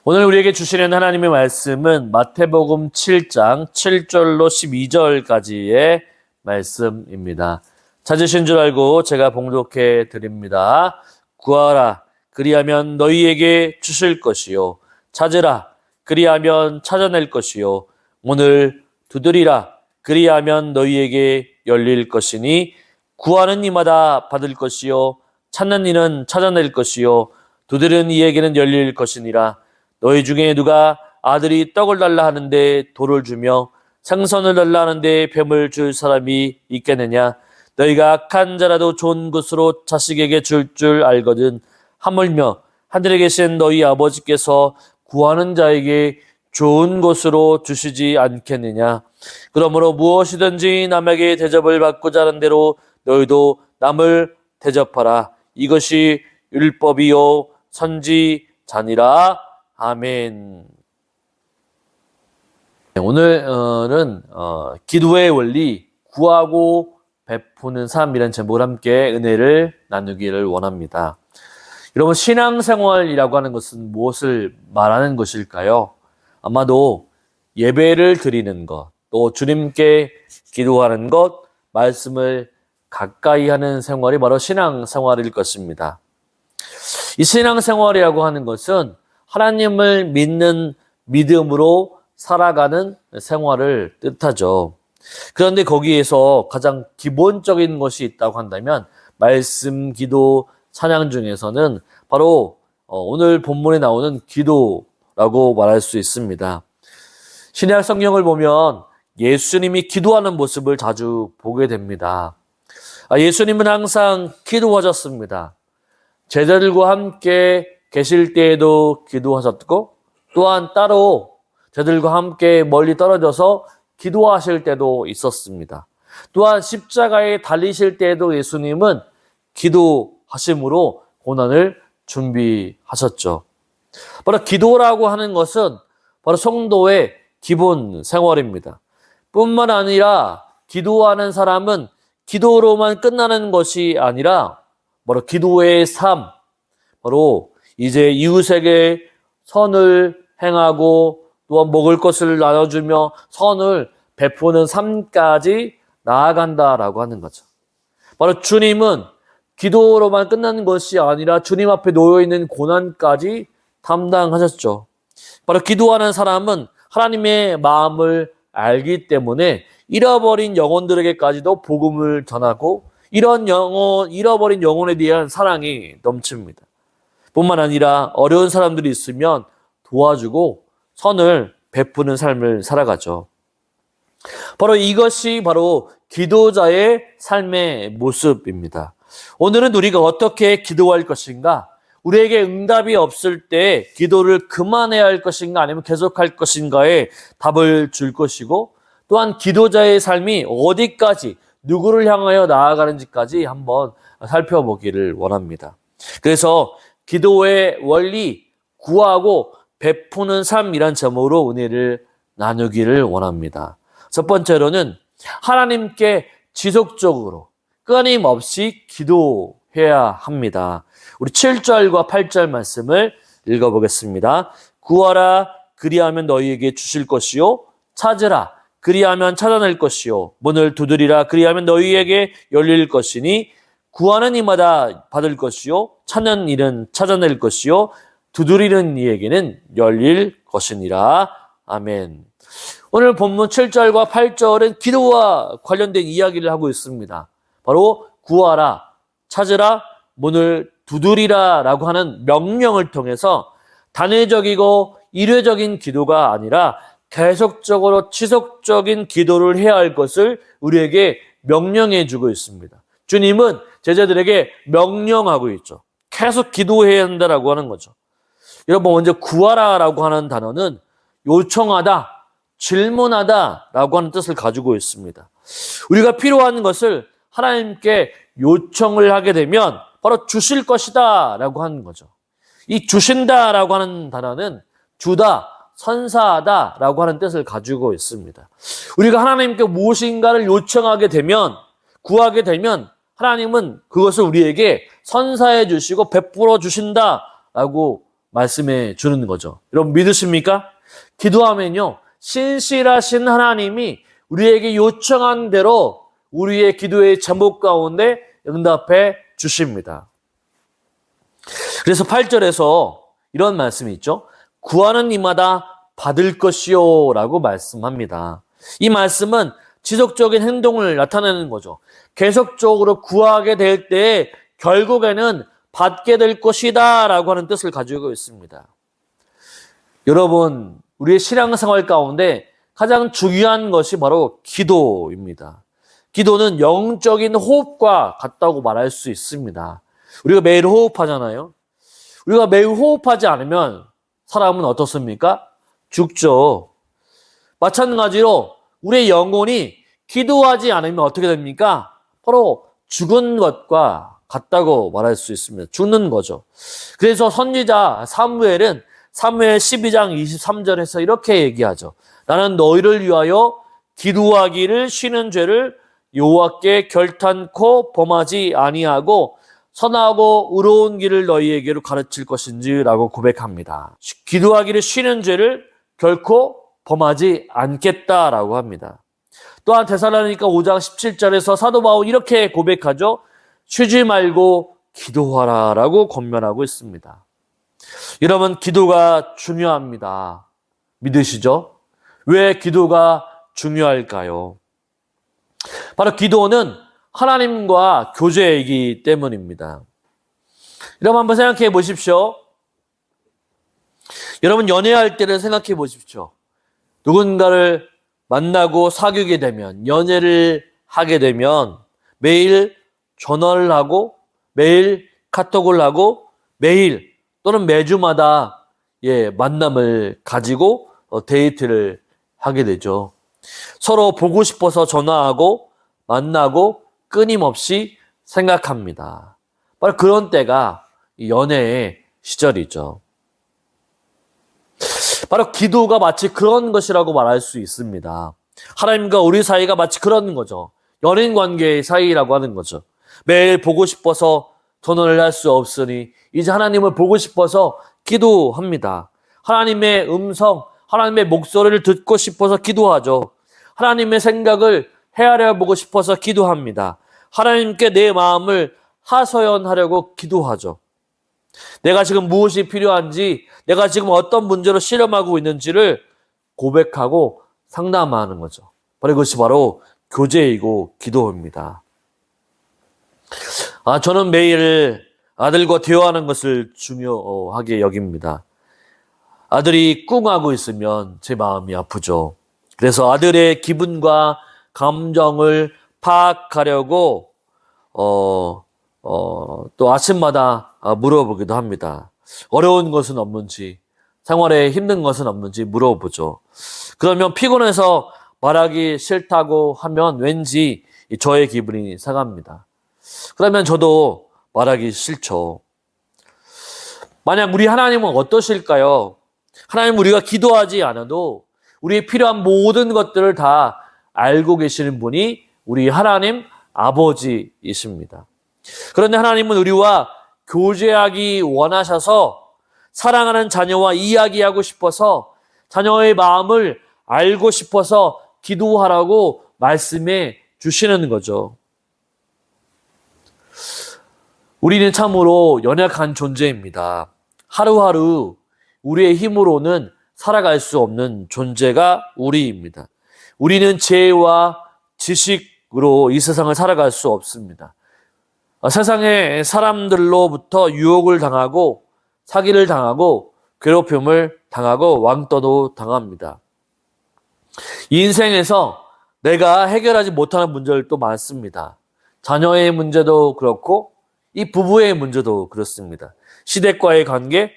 오늘 우리에게 주시는 하나님의 말씀은 마태복음 7장 7절로 12절까지의 말씀입니다. 찾으신 줄 알고 제가 봉독해 드립니다. 구하라, 그리하면 너희에게 주실 것이요. 찾으라, 그리하면 찾아낼 것이요. 문을 두드리라, 그리하면 너희에게 열릴 것이니 구하는 이마다 받을 것이요. 찾는 이는 찾아낼 것이요. 두드리는 이에게는 열릴 것이니라. 너희 중에 누가 아들이 떡을 달라 하는데 돌을 주며 생선을 달라 하는데 뱀을 줄 사람이 있겠느냐? 너희가 악한 자라도 좋은 것으로 자식에게 줄 알거든. 하물며 하늘에 계신 너희 아버지께서 구하는 자에게 좋은 것으로 주시지 않겠느냐? 그러므로 무엇이든지 남에게 대접을 받고자 하는 대로 너희도 남을 대접하라. 이것이 율법이요 선지자니라. 아멘. 오늘은 기도의 원리, 구하고 베푸는 삶이라는 제목을 함께 은혜를 나누기를 원합니다. 여러분, 신앙생활이라고 하는 것은 무엇을 말하는 것일까요? 아마도 예배를 드리는 것, 또 주님께 기도하는 것, 말씀을 가까이 하는 생활이 바로 신앙생활일 것입니다. 이 신앙생활이라고 하는 것은 하나님을 믿는 믿음으로 살아가는 생활을 뜻하죠. 그런데 거기에서 가장 기본적인 것이 있다고 한다면 말씀, 기도, 찬양 중에서는 바로 오늘 본문에 나오는 기도라고 말할 수 있습니다. 신약 성경을 보면 예수님이 기도하는 모습을 자주 보게 됩니다. 예수님은 항상 기도하셨습니다. 제자들과 함께 계실 때에도 기도하셨고, 또한 따로 저들과 함께 멀리 떨어져서 기도하실 때도 있었습니다. 또한 십자가에 달리실 때에도 예수님은 기도하심으로 고난을 준비하셨죠. 바로 기도라고 하는 것은 바로 성도의 기본 생활입니다. 뿐만 아니라 기도하는 사람은 기도로만 끝나는 것이 아니라 바로 기도의 삶, 바로 이제 이웃에게 선을 행하고 또한 먹을 것을 나눠주며 선을 베푸는 삶까지 나아간다라고 하는 거죠. 바로 주님은 기도로만 끝나는 것이 아니라 주님 앞에 놓여있는 고난까지 담당하셨죠. 바로 기도하는 사람은 하나님의 마음을 알기 때문에 잃어버린 영혼들에게까지도 복음을 전하고 잃어버린 영혼에 대한 사랑이 넘칩니다. 뿐만 아니라 어려운 사람들이 있으면 도와주고 선을 베푸는 삶을 살아가죠. 바로 이것이 바로 기도자의 삶의 모습입니다. 오늘은 우리가 어떻게 기도할 것인가? 우리에게 응답이 없을 때 기도를 그만해야 할 것인가 아니면 계속할 것인가에 답을 줄 것이고, 또한 기도자의 삶이 어디까지 누구를 향하여 나아가는지까지 한번 살펴보기를 원합니다. 그래서 기도의 원리, 구하고 베푸는 삶이란 제목으로 은혜를 나누기를 원합니다. 첫 번째로는 하나님께 지속적으로 끊임없이 기도해야 합니다. 우리 7절과 8절 말씀을 읽어보겠습니다. 구하라, 그리하면 너희에게 주실 것이요. 찾으라, 그리하면 찾아낼 것이요. 문을 두드리라, 그리하면 너희에게 열릴 것이니 구하는 이마다 받을 것이요. 찾는 이는 찾아낼 것이요. 두드리는 이에게는 열릴 것이니라. 아멘. 오늘 본문 7절과 8절은 기도와 관련된 이야기를 하고 있습니다. 바로 구하라, 찾으라, 문을 두드리라 라고 하는 명령을 통해서 단회적이고 일회적인 기도가 아니라 계속적으로 지속적인 기도를 해야 할 것을 우리에게 명령해 주고 있습니다. 주님은 제자들에게 명령하고 있죠. 계속 기도해야 한다라고 하는 거죠. 여러분, 먼저 구하라라고 하는 단어는 요청하다, 질문하다라고 하는 뜻을 가지고 있습니다. 우리가 필요한 것을 하나님께 요청을 하게 되면 바로 주실 것이다라고 하는 거죠. 이 주신다라고 하는 단어는 주다, 선사하다라고 하는 뜻을 가지고 있습니다. 우리가 하나님께 무엇인가를 요청하게 되면, 구하게 되면 하나님은 그것을 우리에게 선사해 주시고 베풀어 주신다라고 말씀해 주는 거죠. 여러분 믿으십니까? 기도하면요, 신실하신 하나님이 우리에게 요청한 대로 우리의 기도의 제목 가운데 응답해 주십니다. 그래서 8절에서 이런 말씀이 있죠. 구하는 이마다 받을 것이요 라고 말씀합니다. 이 말씀은 지속적인 행동을 나타내는 거죠. 계속적으로 구하게 될 때 결국에는 받게 될 것이다 라고 하는 뜻을 가지고 있습니다. 여러분, 우리의 신앙생활 가운데 가장 중요한 것이 바로 기도입니다. 기도는 영적인 호흡과 같다고 말할 수 있습니다. 우리가 매일 호흡하잖아요. 우리가 매일 호흡하지 않으면 사람은 어떻습니까? 죽죠. 마찬가지로 우리의 영혼이 기도하지 않으면 어떻게 됩니까? 바로 죽은 것과 같다고 말할 수 있습니다. 죽는 거죠. 그래서 선지자 사무엘은 사무엘 12장 23절에서 이렇게 얘기하죠. 나는 너희를 위하여 기도하기를 쉬는 죄를 여호와께 결탄코 범하지 아니하고 선하고 의로운 길을 너희에게로 가르칠 것인지라고 고백합니다. 기도하기를 쉬는 죄를 결코 범하지 않겠다라고 합니다. 또한 데살로니가 5장 17절에서 사도 바울 이렇게 고백하죠. 쉬지 말고 기도하라라고 권면하고 있습니다. 여러분, 기도가 중요합니다. 믿으시죠? 왜 기도가 중요할까요? 바로 기도는 하나님과 교제이기 때문입니다. 여러분 한번 생각해 보십시오. 여러분 연애할 때를 생각해 보십시오. 누군가를 만나고 사귀게 되면, 연애를 하게 되면 매일 전화를 하고 매일 카톡을 하고 매일 또는 매주마다 만남을 가지고 데이트를 하게 되죠. 서로 보고 싶어서 전화하고 만나고 끊임없이 생각합니다. 바로 그런 때가 연애의 시절이죠. 바로 기도가 마치 그런 것이라고 말할 수 있습니다. 하나님과 우리 사이가 마치 그런 거죠. 연인 관계의 사이라고 하는 거죠. 매일 보고 싶어서 전화를 할 수 없으니 이제 하나님을 보고 싶어서 기도합니다. 하나님의 음성, 하나님의 목소리를 듣고 싶어서 기도하죠. 하나님의 생각을 헤아려 보고 싶어서 기도합니다. 하나님께 내 마음을 하소연하려고 기도하죠. 내가 지금 무엇이 필요한지, 내가 지금 어떤 문제로 실험하고 있는지를 고백하고 상담하는 거죠. 바로 이것이 바로 교제이고 기도입니다. 저는 매일 아들과 대화하는 것을 중요하게 여깁니다. 아들이 꿍하고 있으면 제 마음이 아프죠. 그래서 아들의 기분과 감정을 파악하려고 또 아침마다 물어보기도 합니다. 어려운 것은 없는지, 생활에 힘든 것은 없는지 물어보죠. 그러면 피곤해서 말하기 싫다고 하면 왠지 저의 기분이 상합니다. 그러면 저도 말하기 싫죠. 만약 우리 하나님은 어떠실까요? 하나님은 우리가 기도하지 않아도 우리의 필요한 모든 것들을 다 알고 계시는 분이 우리 하나님 아버지이십니다. 그런데 하나님은 우리와 교제하기 원하셔서 사랑하는 자녀와 이야기하고 싶어서 자녀의 마음을 알고 싶어서 기도하라고 말씀해 주시는 거죠. 우리는 참으로 연약한 존재입니다. 하루하루 우리의 힘으로는 살아갈 수 없는 존재가 우리입니다. 우리는 지혜와 지식으로 이 세상을 살아갈 수 없습니다. 세상의 사람들로부터 유혹을 당하고 사기를 당하고 괴롭힘을 당하고 왕따도 당합니다. 이 인생에서 내가 해결하지 못하는 문제들도 많습니다. 자녀의 문제도 그렇고 이 부부의 문제도 그렇습니다. 시댁과의 관계,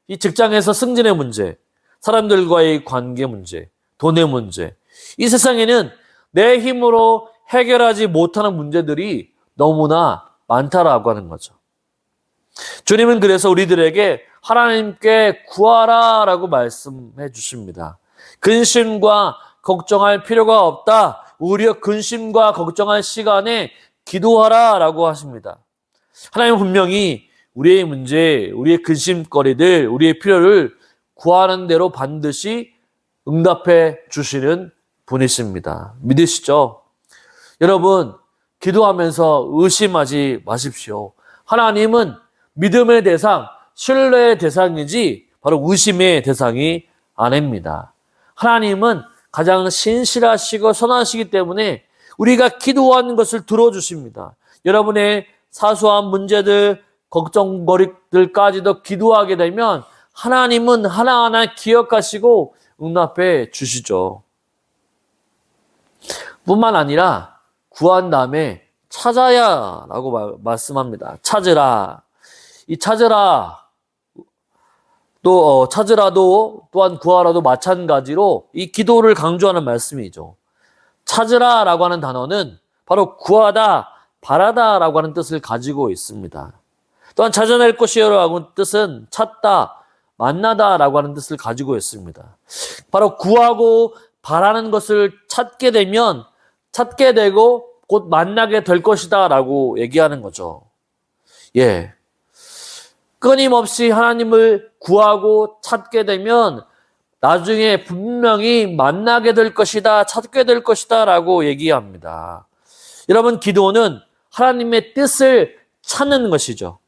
이 직장에서 승진의 문제, 사람들과의 관계 문제, 돈의 문제. 이 세상에는 내 힘으로 해결하지 못하는 문제들이 너무나 많다라고 하는 거죠. 주님은 그래서 우리들에게 하나님께 구하라라고 말씀해 주십니다. 근심과 걱정할 필요가 없다. 오히려 근심과 걱정할 시간에 기도하라라고 하십니다. 하나님은 분명히 우리의 문제, 우리의 근심거리들, 우리의 필요를 구하는 대로 반드시 응답해 주시는 분이십니다. 믿으시죠? 여러분, 기도하면서 의심하지 마십시오. 하나님은 믿음의 대상, 신뢰의 대상이지 바로 의심의 대상이 아닙니다. 하나님은 가장 신실하시고 선하시기 때문에 우리가 기도하는 것을 들어주십니다. 여러분의 사소한 문제들, 걱정거리들까지도 기도하게 되면 하나님은 하나하나 기억하시고 응답해 주시죠. 뿐만 아니라 구한 다음에 찾아야 라고 말씀합니다. 찾으라. 이 찾으라 또 찾으라도 또한 구하라도 마찬가지로 이 기도를 강조하는 말씀이죠. 찾으라 라고 하는 단어는 바로 구하다, 바라다 라고 하는 뜻을 가지고 있습니다. 또한 찾아낼 것이요 라고 하는 뜻은 찾다, 만나다 라고 하는 뜻을 가지고 있습니다. 바로 구하고 바라는 것을 찾게 되면 찾게 되고 곧 만나게 될 것이다 라고 얘기하는 거죠. 예. 끊임없이 하나님을 구하고 찾게 되면 나중에 분명히 만나게 될 것이다, 찾게 될 것이다 라고 얘기합니다. 여러분, 기도는 하나님의 뜻을 찾는 것이죠.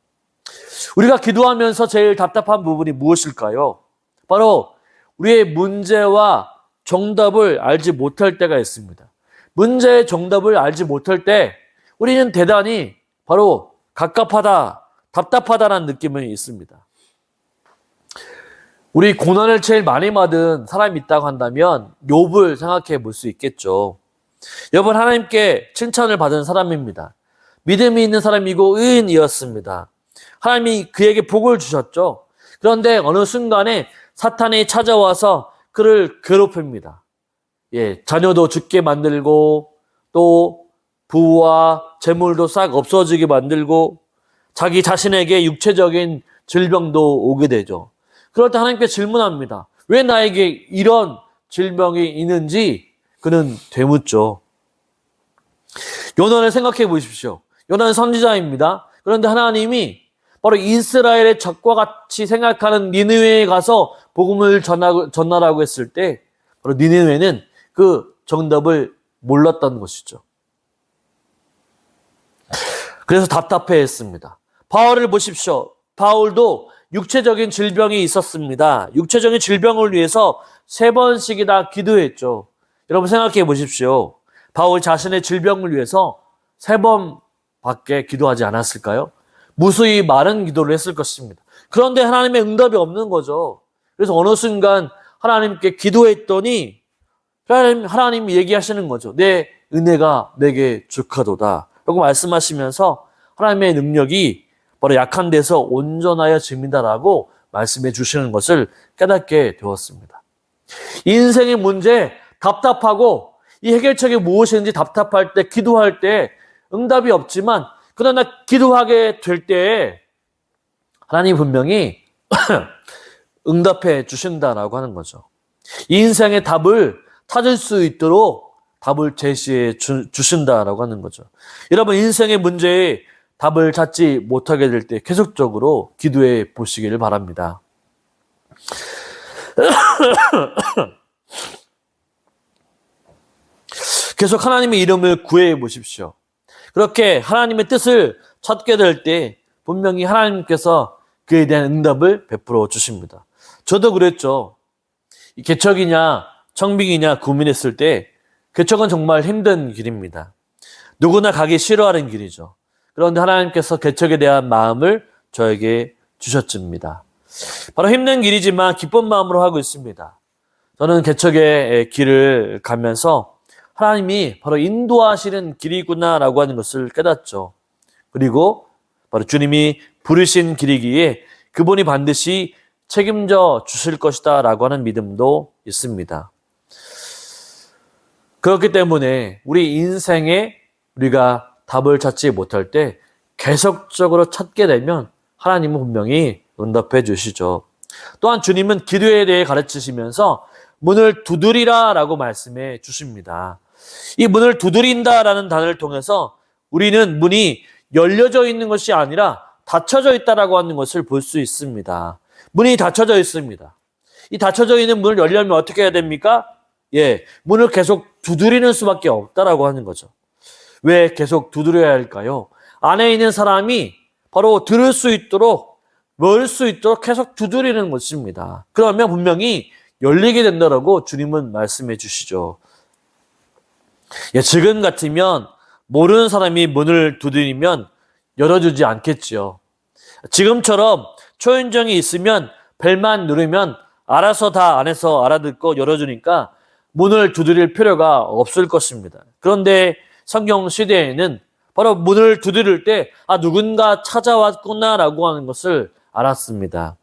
우리가 기도하면서 제일 답답한 부분이 무엇일까요? 바로 우리의 문제와 정답을 알지 못할 때가 있습니다. 문제의 정답을 알지 못할 때 우리는 대단히 바로 갑갑하다, 답답하다라는 느낌이 있습니다. 우리 고난을 제일 많이 받은 사람이 있다고 한다면 욥을 생각해 볼 수 있겠죠. 욥은 하나님께 칭찬을 받은 사람입니다. 믿음이 있는 사람이고 의인이었습니다. 하나님이 그에게 복을 주셨죠. 그런데 어느 순간에 사탄이 찾아와서 그를 괴롭힙니다. 예, 자녀도 죽게 만들고 또 부와 재물도 싹 없어지게 만들고 자기 자신에게 육체적인 질병도 오게 되죠. 그럴 때 하나님께 질문합니다. 왜 나에게 이런 질병이 있는지 그는 되묻죠. 요나를 생각해 보십시오. 요나는 선지자입니다. 그런데 하나님이 바로 이스라엘의 적과 같이 생각하는 니느웨에 가서 복음을 전하라고 했을 때 바로 니느웨는 그 정답을 몰랐던 것이죠. 그래서 답답해했습니다. 바울을 보십시오. 바울도 육체적인 질병이 있었습니다. 육체적인 질병을 위해서 3번씩이나 기도했죠. 여러분 생각해 보십시오. 바울 자신의 질병을 위해서 3번밖에 기도하지 않았을까요? 무수히 많은 기도를 했을 것입니다. 그런데 하나님의 응답이 없는 거죠. 그래서 어느 순간 하나님께 기도했더니 하나님이 얘기하시는 거죠. 내 은혜가 내게 족하도다 라고 말씀하시면서 하나님의 능력이 바로 약한 데서 온전하여 집니다라고 말씀해 주시는 것을 깨닫게 되었습니다. 인생의 문제, 답답하고 이 해결책이 무엇인지 답답할 때, 기도할 때 응답이 없지만 그러나 기도하게 될 때 하나님 분명히 응답해 주신다라고 하는 거죠. 이 인생의 답을 찾을 수 있도록 답을 제시해 주신다라고 하는 거죠. 여러분 인생의 문제에 답을 찾지 못하게 될 때 계속적으로 기도해 보시기를 바랍니다. 계속 하나님의 이름을 구해 보십시오. 그렇게 하나님의 뜻을 찾게 될 때 분명히 하나님께서 그에 대한 응답을 베풀어 주십니다. 저도 그랬죠. 개척이냐 청빙이냐 고민했을 때 개척은 정말 힘든 길입니다. 누구나 가기 싫어하는 길이죠. 그런데 하나님께서 개척에 대한 마음을 저에게 주셨습니다. 바로 힘든 길이지만 기쁜 마음으로 하고 있습니다. 저는 개척의 길을 가면서 하나님이 바로 인도하시는 길이구나라고 하는 것을 깨닫죠. 그리고 바로 주님이 부르신 길이기에 그분이 반드시 책임져 주실 것이다 라고 하는 믿음도 있습니다. 그렇기 때문에 우리 인생에 우리가 답을 찾지 못할 때 계속적으로 찾게 되면 하나님은 분명히 응답해 주시죠. 또한 주님은 기도에 대해 가르치시면서 문을 두드리라 라고 말씀해 주십니다. 이 문을 두드린다 라는 단어를 통해서 우리는 문이 열려져 있는 것이 아니라 닫혀져 있다라고 하는 것을 볼 수 있습니다. 문이 닫혀져 있습니다. 이 닫혀져 있는 문을 열려면 어떻게 해야 됩니까? 예, 문을 계속 두드리는 수밖에 없다라고 하는 거죠. 왜 계속 두드려야 할까요? 안에 있는 사람이 바로 들을 수 있도록, 뭘 수 있도록 계속 두드리는 것입니다. 그러면 분명히 열리게 된다라고 주님은 말씀해 주시죠. 예, 지금 같으면 모르는 사람이 문을 두드리면 열어주지 않겠지요. 지금처럼 초인종이 있으면 벨만 누르면 알아서 다 안에서 알아듣고 열어주니까 문을 두드릴 필요가 없을 것입니다. 그런데 성경 시대에는 바로 문을 두드릴 때 누군가 찾아왔구나라고 하는 것을 알았습니다.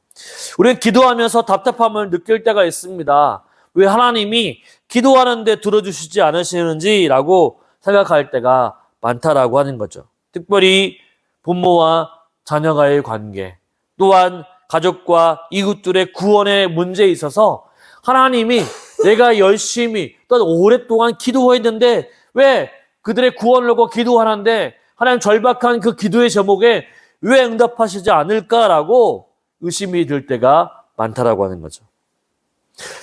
우리는 기도하면서 답답함을 느낄 때가 있습니다. 왜 하나님이 기도하는데 들어주시지 않으시는지라고 생각할 때가 많다라고 하는 거죠. 특별히 부모와 자녀와의 관계, 또한 가족과 이웃들의 구원의 문제에 있어서 하나님이 내가 열심히 또 오랫동안 기도했는데 왜 그들의 구원을 놓고 기도하는데 하나님 절박한 그 기도의 제목에 왜 응답하시지 않을까라고 의심이 들 때가 많다라고 하는 거죠.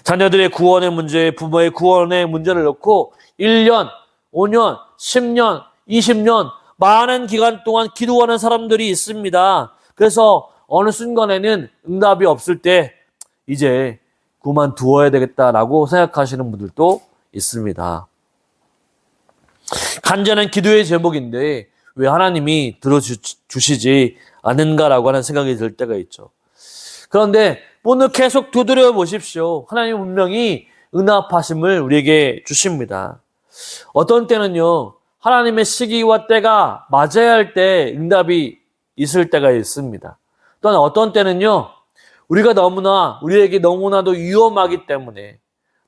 자녀들의 구원의 문제, 부모의 구원의 문제를 놓고 1년, 5년, 10년, 20년 많은 기간 동안 기도하는 사람들이 있습니다. 그래서 어느 순간에는 응답이 없을 때 이제 그만두어야 되겠다라고 생각하시는 분들도 있습니다. 간절한 기도의 제목인데 왜 하나님이 들어주시지 않는가라고 하는 생각이 들 때가 있죠. 그런데 오늘 계속 두드려 보십시오. 하나님은 분명히 응답하심을 우리에게 주십니다. 어떤 때는요, 하나님의 시기와 때가 맞아야 할 때 응답이 있을 때가 있습니다. 또한 어떤 때는요, 우리에게 너무나도 위험하기 때문에,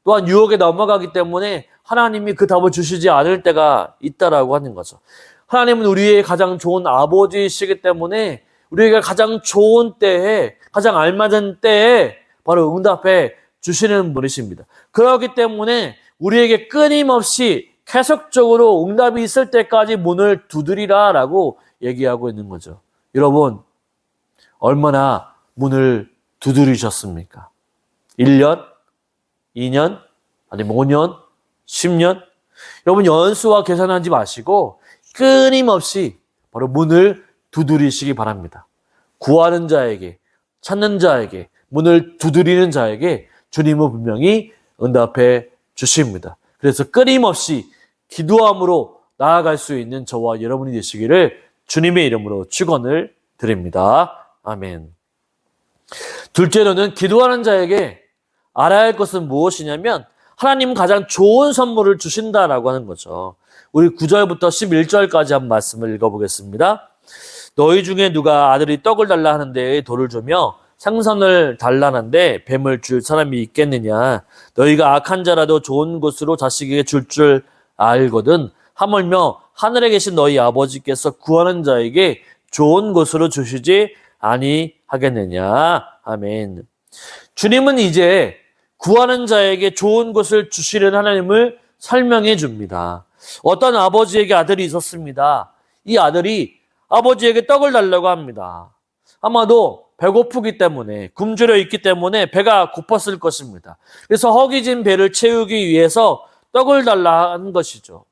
또한 유혹에 넘어가기 때문에 하나님이 그 답을 주시지 않을 때가 있다라고 하는 거죠. 하나님은 우리의 가장 좋은 아버지이시기 때문에 우리가 가장 좋은 때에, 가장 알맞은 때에 바로 응답해 주시는 분이십니다. 그렇기 때문에 우리에게 끊임없이 계속적으로 응답이 있을 때까지 문을 두드리라라고 얘기하고 있는 거죠. 여러분, 얼마나 문을 두드리셨습니까? 1년, 2년, 아니면 5년, 10년? 여러분, 연수와 계산하지 마시고 끊임없이 바로 문을 두드리시기 바랍니다. 구하는 자에게, 찾는 자에게, 문을 두드리는 자에게 주님은 분명히 응답해 주십니다. 그래서 끊임없이 기도함으로 나아갈 수 있는 저와 여러분이 되시기를 주님의 이름으로 축원을 드립니다. 아멘. 둘째로는 기도하는 자에게 알아야 할 것은 무엇이냐면 하나님은 가장 좋은 선물을 주신다라고 하는 거죠. 우리 9절부터 11절까지 한 말씀을 읽어보겠습니다. 너희 중에 누가 아들이 떡을 달라 하는데 돌을 주며 생선을 달라는데 뱀을 줄 사람이 있겠느냐. 너희가 악한 자라도 좋은 것으로 자식에게 줄 알거든. 하물며 하늘에 계신 너희 아버지께서 구하는 자에게 좋은 것으로 주시지 아니하겠느냐. 아멘. 주님은 이제 구하는 자에게 좋은 것을 주시는 하나님을 설명해 줍니다. 어떤 아버지에게 아들이 있었습니다. 이 아들이 아버지에게 떡을 달라고 합니다. 아마도 배고프기 때문에, 굶주려 있기 때문에 배가 고팠을 것입니다. 그래서 허기진 배를 채우기 위해서 떡을 달라 하는 것이죠.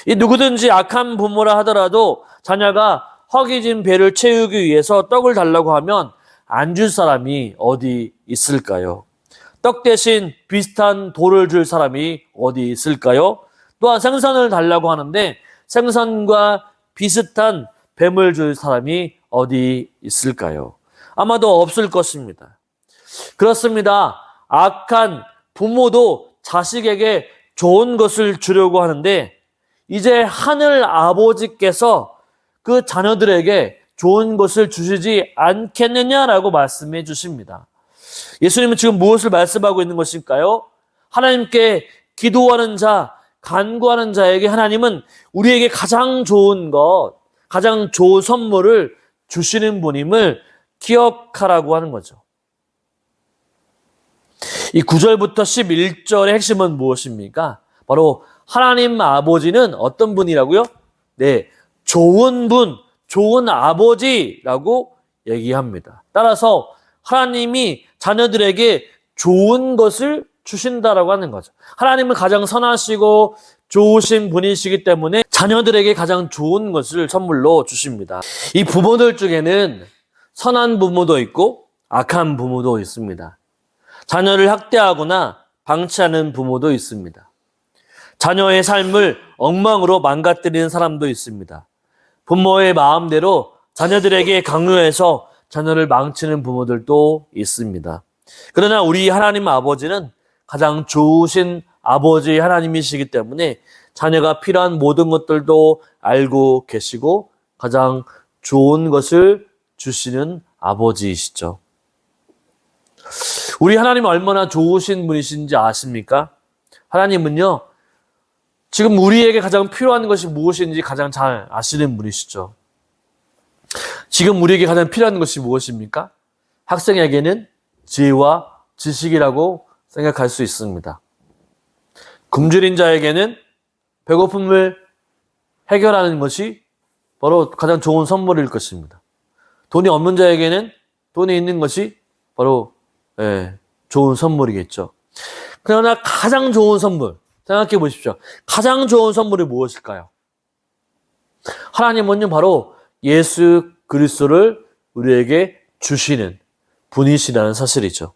이 누구든지 악한 부모라 하더라도 자녀가 허기진 배를 채우기 위해서 떡을 달라고 하면 안 줄 사람이 어디 있을까요? 떡 대신 비슷한 돌을 줄 사람이 어디 있을까요? 또한 생선을 달라고 하는데 생선과 비슷한 뱀을 줄 사람이 어디 있을까요? 아마도 없을 것입니다. 그렇습니다. 악한 부모도 자식에게 좋은 것을 주려고 하는데 이제 하늘 아버지께서 그 자녀들에게 좋은 것을 주시지 않겠느냐라고 말씀해 주십니다. 예수님은 지금 무엇을 말씀하고 있는 것일까요? 하나님께 기도하는 자, 간구하는 자에게 하나님은 우리에게 가장 좋은 것, 가장 좋은 선물을 주시는 분임을 기억하라고 하는 거죠. 이 9절부터 11절의 핵심은 무엇입니까? 바로 하나님 아버지는 어떤 분이라고요? 네, 좋은 분, 좋은 아버지라고 얘기합니다. 따라서 하나님이 자녀들에게 좋은 것을 주신다라고 하는 거죠. 하나님은 가장 선하시고 좋으신 분이시기 때문에 자녀들에게 가장 좋은 것을 선물로 주십니다. 이 부모들 중에는 선한 부모도 있고 악한 부모도 있습니다. 자녀를 학대하거나 방치하는 부모도 있습니다. 자녀의 삶을 엉망으로 망가뜨리는 사람도 있습니다. 부모의 마음대로 자녀들에게 강요해서 자녀를 망치는 부모들도 있습니다. 그러나 우리 하나님 아버지는 가장 좋으신 아버지 하나님이시기 때문에 자녀가 필요한 모든 것들도 알고 계시고 가장 좋은 것을 주시는 아버지이시죠. 우리 하나님은 얼마나 좋으신 분이신지 아십니까? 하나님은요, 지금 우리에게 가장 필요한 것이 무엇인지 가장 잘 아시는 분이시죠. 지금 우리에게 가장 필요한 것이 무엇입니까? 학생에게는 지혜와 지식이라고 생각할 수 있습니다. 굶주린 자에게는 배고픔을 해결하는 것이 바로 가장 좋은 선물일 것입니다. 돈이 없는 자에게는 돈이 있는 것이 바로 좋은 선물이겠죠. 그러나 가장 좋은 선물, 생각해 보십시오. 가장 좋은 선물이 무엇일까요? 하나님은요, 바로 예수 그리스도를 우리에게 주시는 분이시라는 사실이죠.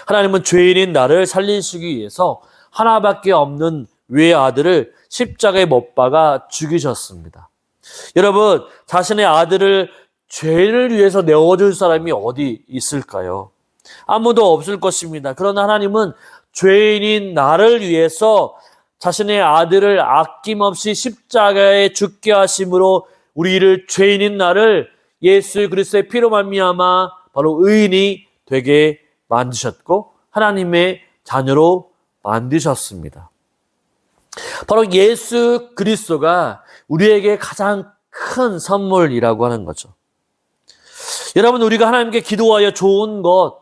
하나님은 죄인인 나를 살리시기 위해서 하나밖에 없는 외아들을 십자가에 못 박아 죽이셨습니다. 여러분, 자신의 아들을 죄를 위해서 내어줄 사람이 어디 있을까요? 아무도 없을 것입니다. 그러나 하나님은 죄인인 나를 위해서 자신의 아들을 아낌없이 십자가에 죽게 하심으로 우리를 죄인인 나를 예수 그리스도의 피로 말미암아 바로 의인이 되게 만드셨고 하나님의 자녀로 만드셨습니다. 바로 예수 그리스도가 우리에게 가장 큰 선물이라고 하는 거죠. 여러분, 우리가 하나님께 기도하여 좋은 것,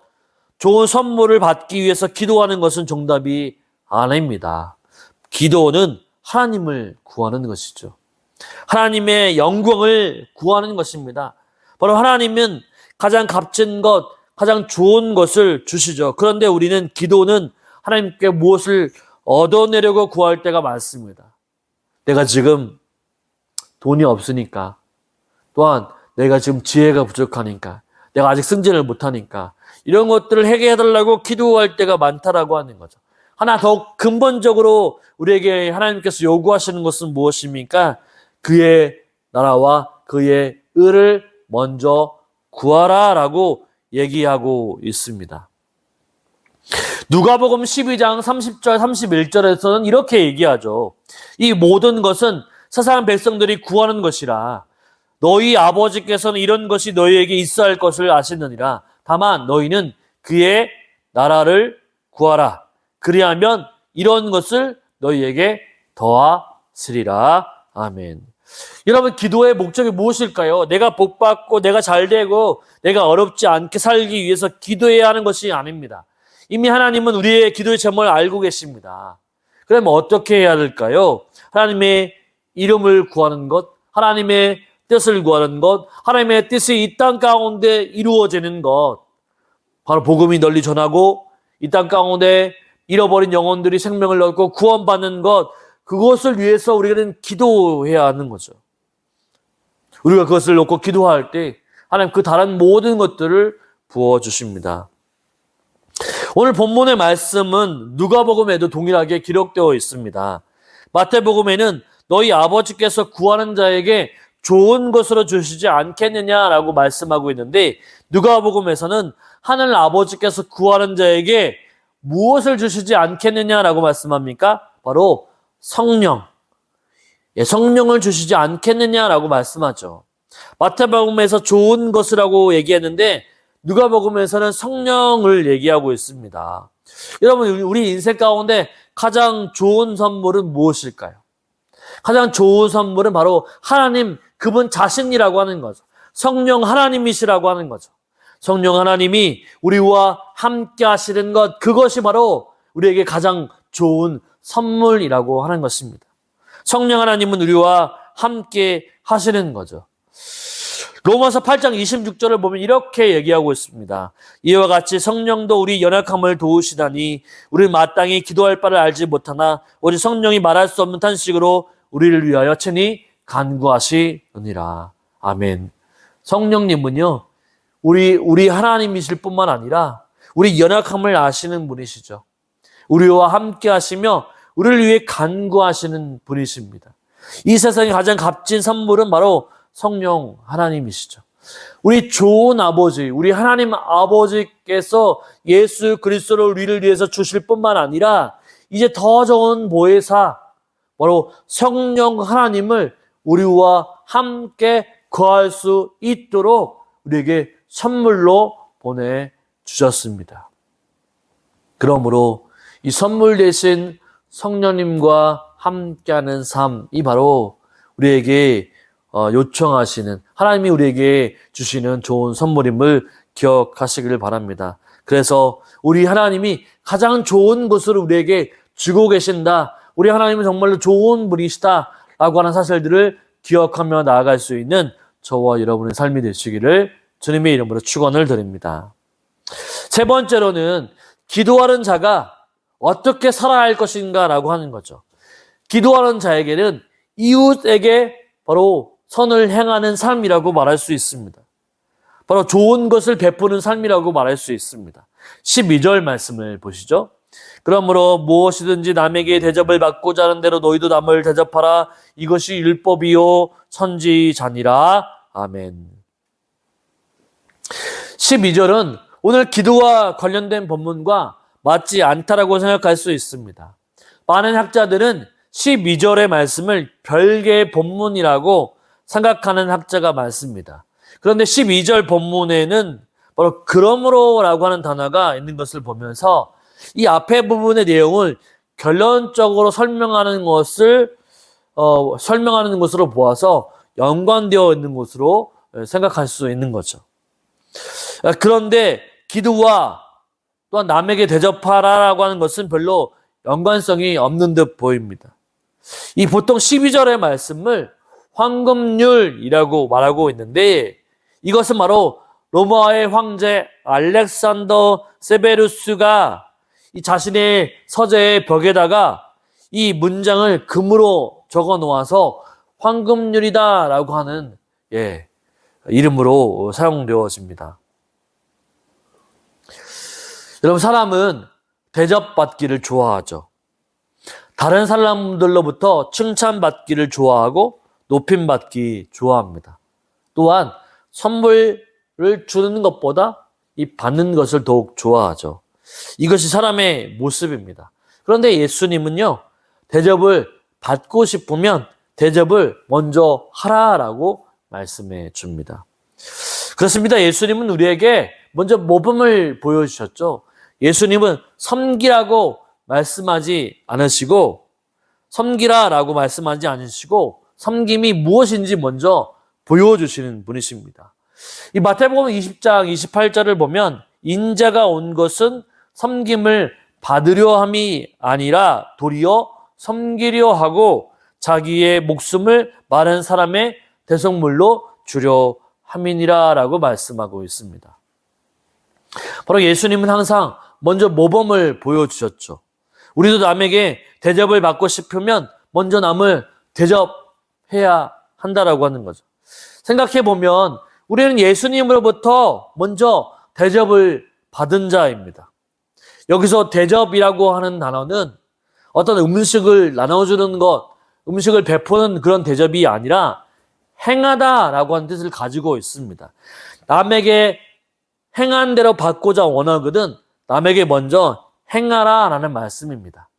좋은 선물을 받기 위해서 기도하는 것은 정답이 아닙니다. 기도는 하나님을 구하는 것이죠. 하나님의 영광을 구하는 것입니다. 바로 하나님은 가장 값진 것, 가장 좋은 것을 주시죠. 그런데 우리는 기도는 하나님께 무엇을 얻어내려고 구할 때가 많습니다. 내가 지금 돈이 없으니까, 또한 내가 지금 지혜가 부족하니까, 내가 아직 승진을 못하니까 이런 것들을 해결해달라고 기도할 때가 많다라고 하는 거죠. 하나 더 근본적으로 우리에게 하나님께서 요구하시는 것은 무엇입니까? 그의 나라와 그의 의를 먼저 구하라 라고 얘기하고 있습니다. 누가복음 12장 30절 31절에서는 이렇게 얘기하죠. 이 모든 것은 세상 백성들이 구하는 것이라 너희 아버지께서는 이런 것이 너희에게 있어야 할 것을 아시느니라. 다만 너희는 그의 나라를 구하라. 그리하면 이런 것을 너희에게 더하시리라. 아멘. 여러분, 기도의 목적이 무엇일까요? 내가 복받고 내가 잘되고 내가 어렵지 않게 살기 위해서 기도해야 하는 것이 아닙니다. 이미 하나님은 우리의 기도의 제목을 알고 계십니다. 그러면 어떻게 해야 될까요? 하나님의 이름을 구하는 것, 하나님의 뜻을 구하는 것, 하나님의 뜻이 이 땅 가운데 이루어지는 것, 바로 복음이 널리 전하고 이 땅 가운데 잃어버린 영혼들이 생명을 얻고 구원받는 것, 그것을 위해서 우리는 기도해야 하는 거죠. 우리가 그것을 놓고 기도할 때 하나님 그 다른 모든 것들을 부어주십니다. 오늘 본문의 말씀은 누가복음에도 동일하게 기록되어 있습니다. 마태복음에는 너희 아버지께서 구하는 자에게 좋은 것으로 주시지 않겠느냐라고 말씀하고 있는데, 누가복음에서는 하늘 아버지께서 구하는 자에게 무엇을 주시지 않겠느냐라고 말씀합니까? 바로 성령. 성령을 주시지 않겠느냐라고 말씀하죠. 마태복음에서 좋은 것이라고 얘기했는데 누가복음에서는 성령을 얘기하고 있습니다. 여러분, 우리 인생 가운데 가장 좋은 선물은 무엇일까요? 가장 좋은 선물은 바로 하나님 그분 자신이라고 하는 거죠. 성령 하나님이시라고 하는 거죠. 성령 하나님이 우리와 함께 하시는 것, 그것이 바로 우리에게 가장 좋은 선물이라고 하는 것입니다. 성령 하나님은 우리와 함께 하시는 거죠. 로마서 8장 26절을 보면 이렇게 얘기하고 있습니다. 이와 같이 성령도 우리 연약함을 도우시다니 우리는 마땅히 기도할 바를 알지 못하나 오직 성령이 말할 수 없는 탄식으로 우리를 위하여 친히 간구하시느니라. 아멘. 성령님은요, 우리 하나님이실 뿐만 아니라 우리 연약함을 아시는 분이시죠. 우리와 함께 하시며 우리를 위해 간구하시는 분이십니다. 이 세상의 가장 값진 선물은 바로 성령 하나님이시죠. 우리 좋은 아버지, 우리 하나님 아버지께서 예수 그리스도를 우리를 위해서 주실 뿐만 아니라 이제 더 좋은 보혜사, 바로 성령 하나님을 우리와 함께 거할 수 있도록 우리에게 선물로 보내주셨습니다. 그러므로 이 선물 대신 성령님과 함께하는 삶이 바로 우리에게 요청하시는, 하나님이 우리에게 주시는 좋은 선물임을 기억하시기를 바랍니다. 그래서 우리 하나님이 가장 좋은 것을 우리에게 주고 계신다, 우리 하나님은 정말로 좋은 분이시다라고 하는 사실들을 기억하며 나아갈 수 있는 저와 여러분의 삶이 되시기를 주님의 이름으로 축원을 드립니다. 세 번째로는 기도하는 자가 어떻게 살아야 할 것인가라고 하는 거죠. 기도하는 자에게는 이웃에게 바로 선을 행하는 삶이라고 말할 수 있습니다. 바로 좋은 것을 베푸는 삶이라고 말할 수 있습니다. 12절 말씀을 보시죠. 그러므로 무엇이든지 남에게 대접을 받고자 하는 대로 너희도 남을 대접하라. 이것이 율법이요 선지자니라. 아멘. 12절은 오늘 기도와 관련된 본문과 맞지 않다라고 생각할 수 있습니다. 많은 학자들은 12절의 말씀을 별개의 본문이라고 생각하는 학자가 많습니다. 그런데 12절 본문에는 바로 그러므로라고 하는 단어가 있는 것을 보면서 이 앞에 부분의 내용을 결론적으로 설명하는 것으로 보아서 연관되어 있는 것으로 생각할 수 있는 거죠. 그런데 기도와 또한 남에게 대접하라라고 하는 것은 별로 연관성이 없는 듯 보입니다. 이 보통 12절의 말씀을 황금률이라고 말하고 있는데, 이것은 바로 로마의 황제 알렉산더 세베루스가 이 자신의 서재의 벽에다가 이 문장을 금으로 적어 놓아서 황금률이다라고 하는 이름으로 사용되어집니다. 여러분, 사람은 대접받기를 좋아하죠. 다른 사람들로부터 칭찬받기를 좋아하고 높임받기 좋아합니다. 또한 선물을 주는 것보다 이 받는 것을 더욱 좋아하죠. 이것이 사람의 모습입니다. 그런데 예수님은요, 대접을 받고 싶으면 대접을 먼저 하라라고 말씀해 줍니다. 그렇습니다. 예수님은 우리에게 먼저 모범을 보여주셨죠. 예수님은 섬기라고 말씀하지 않으시고, 섬기라라고 말씀하지 않으시고, 섬김이 무엇인지 먼저 보여주시는 분이십니다. 이 마태복음 20장 28절을 보면 인자가 온 것은 섬김을 받으려 함이 아니라 도리어 섬기려 하고 자기의 목숨을 많은 사람의 대속물로 주려 함이니라 라고 말씀하고 있습니다. 바로 예수님은 항상 먼저 모범을 보여주셨죠. 우리도 남에게 대접을 받고 싶으면 먼저 남을 대접해야 한다라고 하는 거죠. 생각해보면 우리는 예수님으로부터 먼저 대접을 받은 자입니다. 여기서 대접이라고 하는 단어는 어떤 음식을 나눠주는 것, 음식을 베푸는 그런 대접이 아니라 행하다라고 하는 뜻을 가지고 있습니다. 남에게 행한 대로 받고자 원하거든 남에게 먼저 행하라라는 말씀입니다.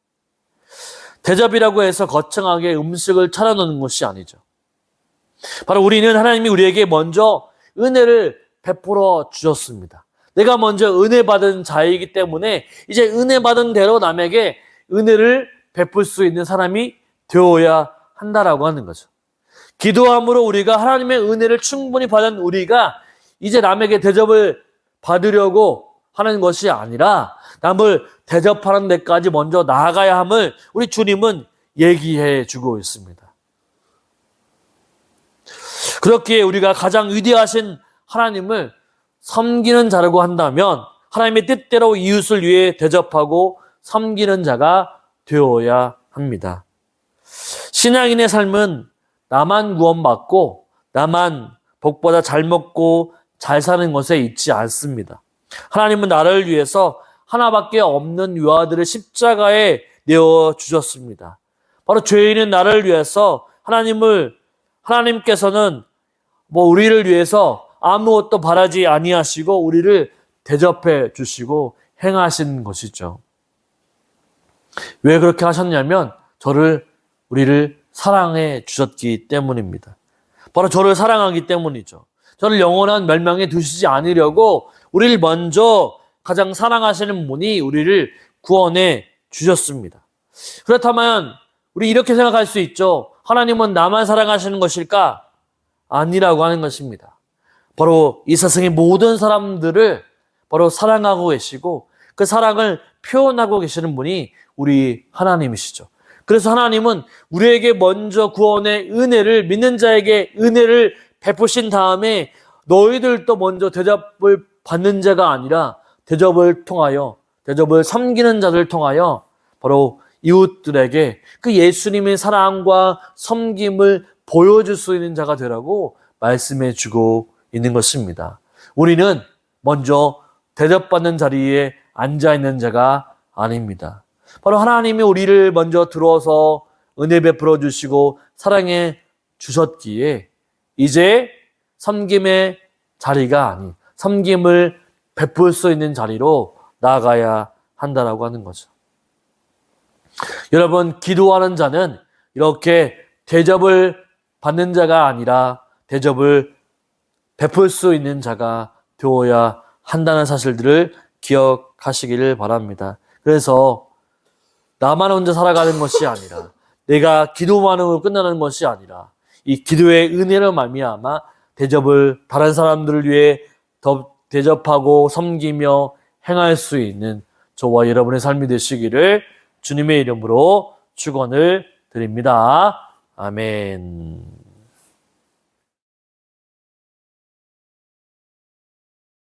대접이라고 해서 거창하게 음식을 차려놓는 것이 아니죠. 바로 우리는 하나님이 우리에게 먼저 은혜를 베풀어 주셨습니다. 내가 먼저 은혜 받은 자이기 때문에 이제 은혜 받은 대로 남에게 은혜를 베풀 수 있는 사람이 되어야 한다라고 하는 거죠. 기도함으로 우리가 하나님의 은혜를 충분히 받은 우리가 이제 남에게 대접을 받으려고 하는 것이 아니라 남을 대접하는 데까지 먼저 나아가야 함을 우리 주님은 얘기해 주고 있습니다. 그렇기에 우리가 가장 위대하신 하나님을 섬기는 자라고 한다면 하나님의 뜻대로 이웃을 위해 대접하고 섬기는 자가 되어야 합니다. 신앙인의 삶은 나만 구원받고 나만 복보다 잘 먹고 잘 사는 것에 있지 않습니다. 하나님은 나를 위해서 하나밖에 없는 유아들을 십자가에 내어주셨습니다. 바로 죄인은 나를 위해서 하나님께서는 우리를 위해서 아무것도 바라지 아니하시고 우리를 대접해 주시고 행하신 것이죠. 왜 그렇게 하셨냐면 우리를 사랑해 주셨기 때문입니다. 바로 저를 사랑하기 때문이죠. 저를 영원한 멸망에 두시지 않으려고 우리를 먼저 가장 사랑하시는 분이 우리를 구원해 주셨습니다. 그렇다면 우리 이렇게 생각할 수 있죠. 하나님은 나만 사랑하시는 것일까? 아니라고 하는 것입니다. 바로 이 세상의 모든 사람들을 바로 사랑하고 계시고 그 사랑을 표현하고 계시는 분이 우리 하나님이시죠. 그래서 하나님은 우리에게 먼저 구원의 은혜를 믿는 자에게 은혜를 베푸신 다음에 너희들도 먼저 대접을 받는 자가 아니라 대접을 섬기는 자들을 통하여 바로 이웃들에게 그 예수님의 사랑과 섬김을 보여줄 수 있는 자가 되라고 말씀해 주고 있는 것입니다. 우리는 먼저 대접받는 자리에 앉아있는 자가 아닙니다. 바로 하나님이 우리를 먼저 들어서 은혜 베풀어 주시고 사랑해 주셨기에 이제 섬김의 자리가 아닌 섬김을 베풀 수 있는 자리로 나아가야 한다라고 하는 거죠. 여러분, 기도하는 자는 이렇게 대접을 받는 자가 아니라 대접을 베풀 수 있는 자가 되어야 한다는 사실들을 기억하시기를 바랍니다. 그래서 나만 혼자 살아가는 것이 아니라 내가 기도만으로 끝나는 것이 아니라 이 기도의 은혜를 말미암아 대접을 다른 사람들을 위해 더 대접하고 섬기며 행할 수 있는 저와 여러분의 삶이 되시기를 주님의 이름으로 축원을 드립니다. 아멘.